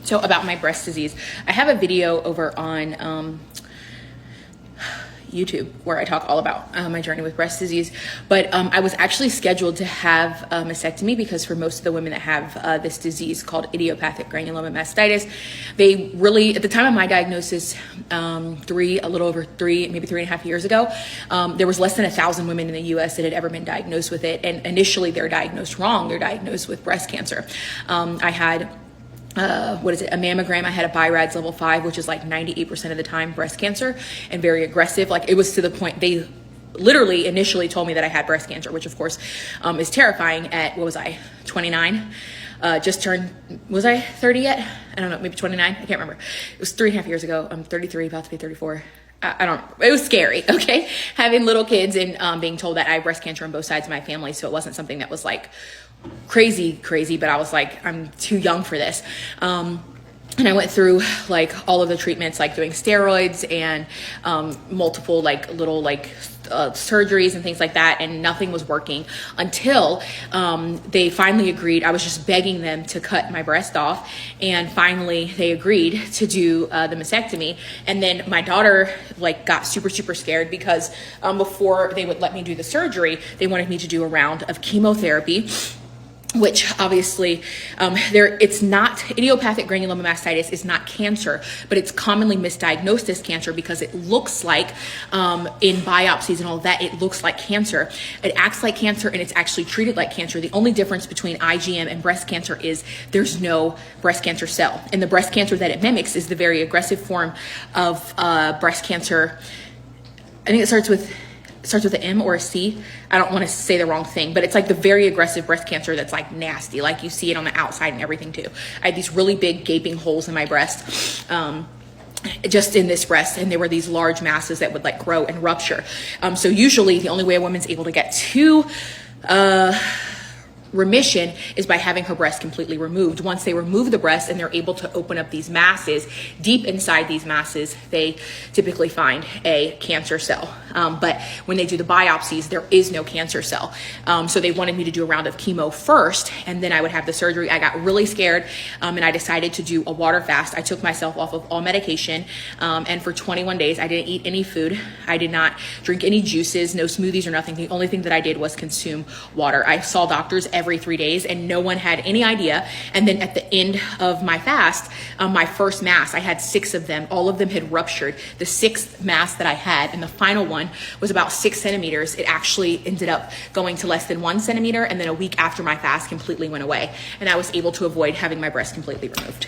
So about my breast disease, I have a video over on YouTube where I talk all about my journey with breast disease, but I was actually scheduled to have a mastectomy because for most of the women that have this disease called idiopathic granuloma mastitis, they really, at the time of my diagnosis, a little over maybe 3.5 years ago, there was less than 1,000 women in the US that had ever been diagnosed with it, and initially they're diagnosed wrong. They're diagnosed with breast cancer. I had a mammogram. I had a BI-RADS level 5, which is like 98% of the time breast cancer and very aggressive. Like, it was to the point they literally initially told me that I had breast cancer, which of course is terrifying at, 29? Just turned, was I 30 yet? I don't know, maybe 29, I can't remember. It was 3.5 years ago. I'm 33, about to be 34. It was scary, okay? Having little kids and being told that I have breast cancer on both sides of my family. So it wasn't something that was like crazy, but I was like, I'm too young for this. And I went through like all of the treatments, like doing steroids and multiple like little like surgeries and things like that, and nothing was working until they finally agreed. I was just begging them to cut my breast off, and finally they agreed to do the mastectomy. And then my daughter like got super scared because before they would let me do the surgery, they wanted me to do a round of chemotherapy, which obviously it's not, idiopathic granuloma mastitis is not cancer, but it's commonly misdiagnosed as cancer because it looks like in biopsies and all that, it looks like cancer. It acts like cancer and it's actually treated like cancer. The only difference between IgM and breast cancer is there's no breast cancer cell, and the breast cancer that it mimics is the very aggressive form of breast cancer. I think it starts with an M or a C. I don't want to say the wrong thing, but it's like the very aggressive breast cancer that's like nasty. Like you see it on the outside and everything too. I had these really big gaping holes in my breast, just in this breast, and there were these large masses that would like grow and rupture. So usually the only way a woman's able to get to remission is by having her breast completely removed. Once they remove the breast and they're able to open up these masses, deep inside these masses, they typically find a cancer cell. But when they do the biopsies, there is no cancer cell. So they wanted me to do a round of chemo first, and then I would have the surgery. I got really scared, and I decided to do a water fast. I took myself off of all medication, and for 21 days, I didn't eat any food. I did not drink any juices, no smoothies or nothing. The only thing that I did was consume water. I saw doctors every 3 days and no one had any idea. And then at the end of my fast, my first mass, I had 6 of them. All of them had ruptured. The 6th mass that I had, and the final one was about 6 centimeters. It actually ended up going to less than 1 centimeter. And then a week after my fast completely went away. And I was able to avoid having my breast completely removed.